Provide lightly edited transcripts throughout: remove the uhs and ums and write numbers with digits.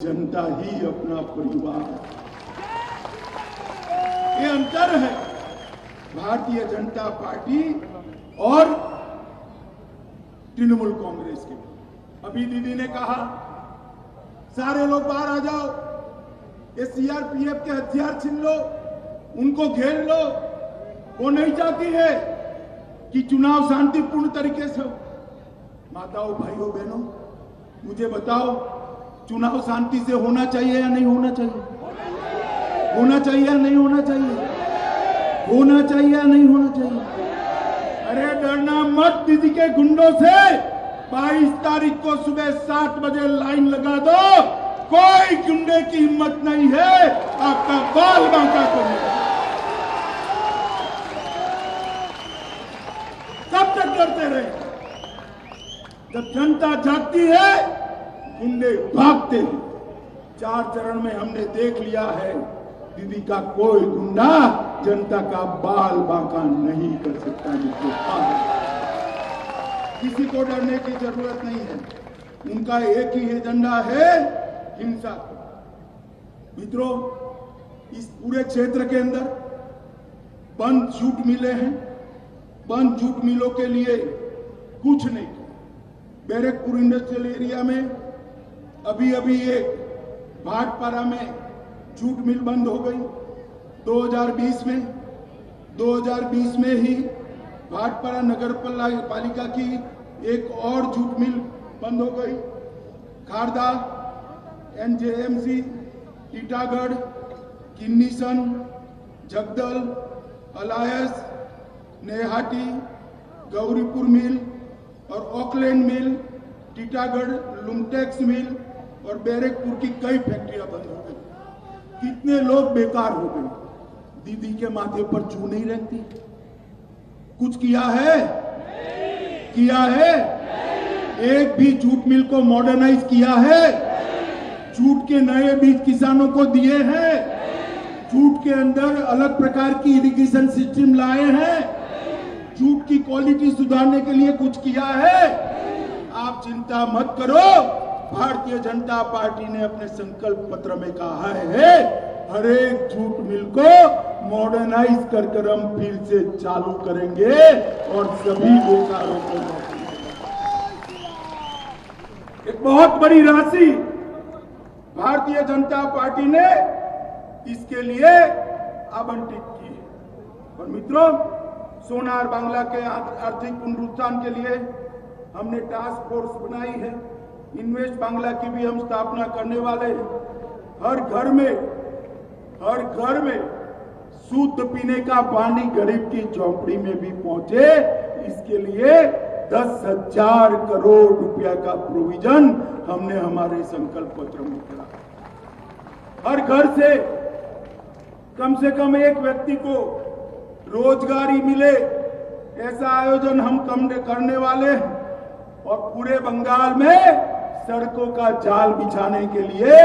जनता ही अपना परिवार है। ये अंतर है भारतीय जनता पार्टी और तृणमूल कांग्रेस के। अभी दीदी ने कहा सारे लोग बाहर आ जाओ, ये सीआरपीएफ के हथियार छीन लो, उनको घेर लो। वो नहीं चाहती है कि चुनाव शांतिपूर्ण तरीके से हो। माताओं, भाइयों, बहनों, मुझे बताओ, चुनाव शांति से होना चाहिए या नहीं होना चाहिए? होना चाहिए या नहीं होना चाहिए? होना चाहिए या नहीं होना चाहिए? अरे डरना मत दीदी के गुंडों से। 22 तारीख को सुबह 7 बजे लाइन लगा दो। कोई गुंडे की हिम्मत नहीं है आपका बाल बांका करने का। कब तक करते रहे? जब जनता जागती है, गुंडे भागते हैं। 4 चरण में हमने देख लिया है, दीदी का कोई गुंडा जनता का बाल बांका नहीं कर सकता। किसी को डरने की जरूरत नहीं है। उनका एक ही एजेंडा है, हिंसा। मित्रों, इस पूरे क्षेत्र के अंदर बंद जूट मिले हैं। बंद जूट मिलों के लिए कुछ नहीं। बैरकपुर इंडस्ट्रियल एरिया में अभी एक भाटपारा में जूट मिल बंद हो गई। 2020 में ही भाटपारा नगर पालिका की एक और जूट मिल बंद हो गई। खारदा, एनजेएमसी, टीटागढ़, किन्नीसन, जगदल, अलायस, नेहाटी, गौरीपुर मिल और ऑकलैंड मिल, टीटागढ़ लुमटेक्स मिल और बैरकपुर की कई फैक्ट्रियां बंद हो गई। कितने लोग बेकार हो गए। दीदी के माथे पर जू नहीं रहती। कुछ किया है? किया है? एक भी जूट मिल को मॉडर्नाइज किया है? जूट के नए बीज किसानों को दिए हैं? जूट के अंदर अलग प्रकार की इरिगेशन सिस्टम लाए हैं? जूट की क्वालिटी सुधारने के लिए कुछ किया है? आप चिंता मत करो। भारतीय जनता पार्टी ने अपने संकल्प पत्र में कहा है, हर एक जूट मिल को मॉडर्नाइज कर हम फिर से चालू करेंगे और सभी बेकारों को नौकरी देंगे। एक बहुत बड़ी राशि भारतीय जनता पार्टी ने इसके लिए आवंटित की है। और मित्रों, सोनार बांग्ला के आर्थिक पुनरुत्थान के लिए हमने टास्क फोर्स बनाई है। इन्वेस्ट बांग्ला की भी हम स्थापना करने वाले हैं। हर घर में शुद्ध पीने का पानी गरीब की झोंपड़ी में भी पहुंचे, इसके लिए 10,000 करोड़ रुपया का प्रोविजन हमने हमारे संकल्प पत्र में किया। हर घर से कम एक व्यक्ति को रोजगारी मिले, ऐसा आयोजन हम करने वाले हैं। और पूरे बंगाल में सड़कों का जाल बिछाने के लिए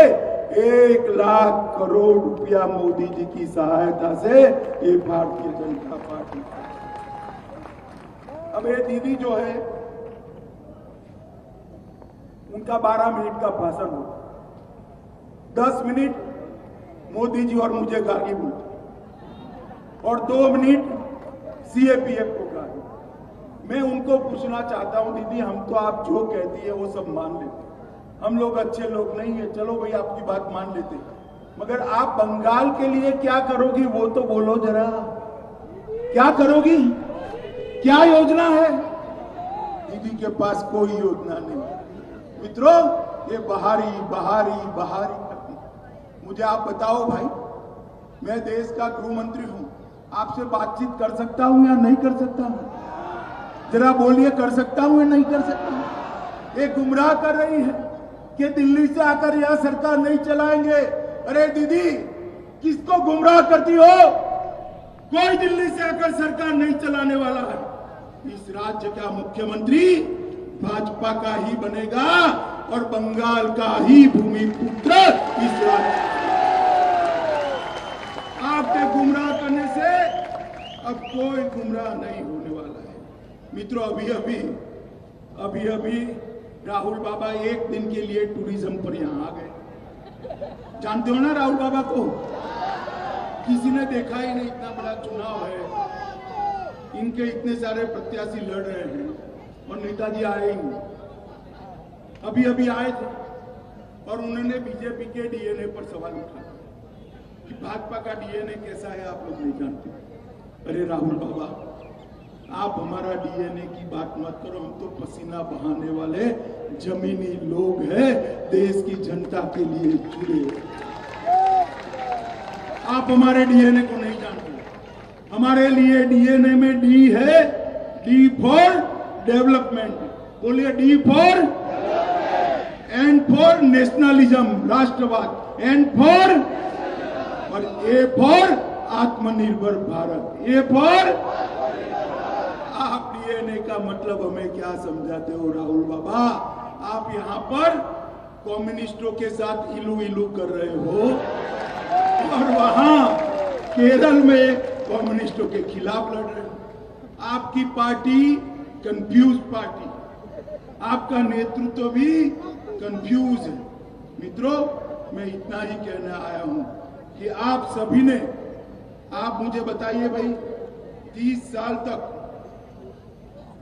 1 लाख करोड़ रुपया मोदी जी की सहायता से ये भारतीय जनता पार्टी। अब ये दीदी जो है, उनका 12 मिनट का भाषण होता, 10 मिनट मोदी जी और मुझे गाली बोलते और 2 मिनट सीएपीएफ को गाली। मैं उनको पूछना चाहता हूं, दीदी हम तो आप जो कहती है वो सब मान लेते, हम लोग अच्छे लोग नहीं है, चलो भाई आपकी बात मान लेते, मगर आप बंगाल के लिए क्या करोगी वो तो बोलो जरा। क्या करोगी? क्या योजना है? दीदी के पास कोई योजना नहीं। मित्रों, ये बहारी करती। मुझे आप बताओ भाई, मैं देश का गृह मंत्री हूं, आपसे बातचीत कर सकता हूं या नहीं कर सकता हूं? जरा बोलिए, कर सकता हूं या नहीं कर सकता? ये गुमराह कर रही है कि दिल्ली से आकर यह सरकार नहीं चलाएंगे। अरे दीदी, किसको गुमराह करती हो? कोई दिल्ली से आकर सरकार नहीं चलाने वाला है। इस राज्य का मुख्यमंत्री भाजपा का ही बनेगा और बंगाल का ही भूमिपुत्र इस राज्य। आपके गुमराह करने से अब कोई गुमराह नहीं होने वाला है। मित्रों, अभी राहुल बाबा एक दिन के लिए टूरिज्म पर यहां आ गए। जानते हो ना राहुल बाबा को? किसी ने देखा ही नहीं, इतना बड़ा चुनाव है, इनके इतने सारे प्रत्याशी लड़ रहे हैं और नेताजी आए ही नहीं। अभी अभी आए थे और उन्होंने बीजेपी के डीएनए पर सवाल उठाया कि भाजपा का डीएनए कैसा है आप लोग नहीं जानते। अरे राहुल बाबा, आप हमारा डीएनए की बात मत करो, हम तो पसीना बहाने वाले जमीनी लोग हैं, देश की जनता के लिए जुड़े। आप हमारे डीएनए को नहीं जानते। हमारे लिए डीएनए में डी है, डी फॉर डेवलपमेंट। बोलिए D for, N for nationalism, राष्ट्रवाद, एन फॉर, और ए फॉर आत्मनिर्भर भारत, ए फॉर। आप डीएनए का मतलब हमें क्या समझाते हो राहुल बाबा? आप यहाँ पर कम्युनिस्टों के साथ इलू इलू कर रहे हो और वहां केरल में कम्युनिस्टों के खिलाफ लड़ रहे हो। आपकी पार्टी कंफ्यूज पार्टी, आपका नेतृत्व भी कंफ्यूज है। मित्रों, मैं इतना ही कहने आया हूं कि आप सभी ने, आप मुझे बताइए भाई, 30 साल तक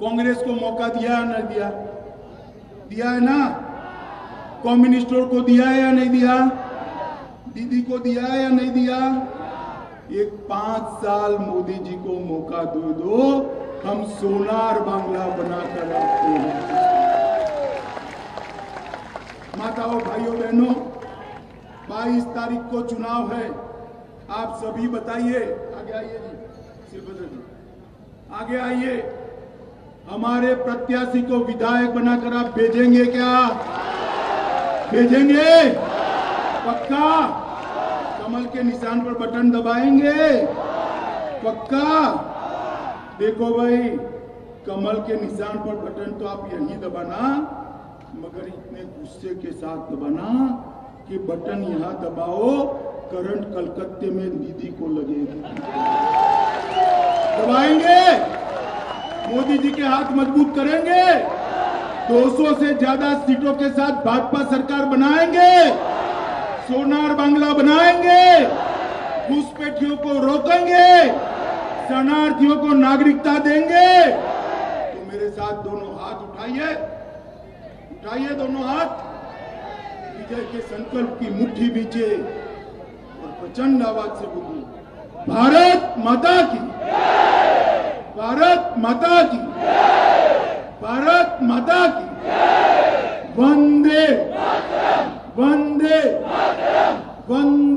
कांग्रेस को मौका दिया या नहीं दिया? दिया है ना? कम्युनिस्टों को दिया है या नहीं दिया? दीदी को दिया है या नहीं दिया? एक 5 साल मोदी जी को मौका दो, हम सोनार बांग्ला बनाकर रखते हैं। माताओं, भाइयों, बहनों, 22 तारीख को चुनाव है। आप सभी बताइए, आगे आइए जी, सिरबदर जी आगे आइए। हमारे प्रत्याशी को विधायक बनाकर आप भेजेंगे क्या? भेजेंगे? पक्का? कमल के निशान पर बटन दबाएंगे? पक्का? देखो भाई, कमल के निशान पर बटन तो आप यही दबाना, मगर इतने गुस्से के साथ दबाना कि बटन यहां दबाओ, करंट कलकत्ते में दीदी को लगेगी। दबाएंगे? मोदी जी के हाथ मजबूत करेंगे? 200 से ज्यादा सीटों के साथ भाजपा सरकार बनाएंगे? सोनार बांग्ला बनाएंगे? घुसपैठियों को रोकेंगे? शरणार्थियों को नागरिकता देंगे? तो मेरे साथ दोनों हाथ उठाइए, उठाइए दोनों हाथ, विजय के संकल्प की मुट्ठी बीचे और प्रचंड आवाज से बोलिए, भारत माता की, भारत माता की, भारत माता की, वंदे वंदे वंदे।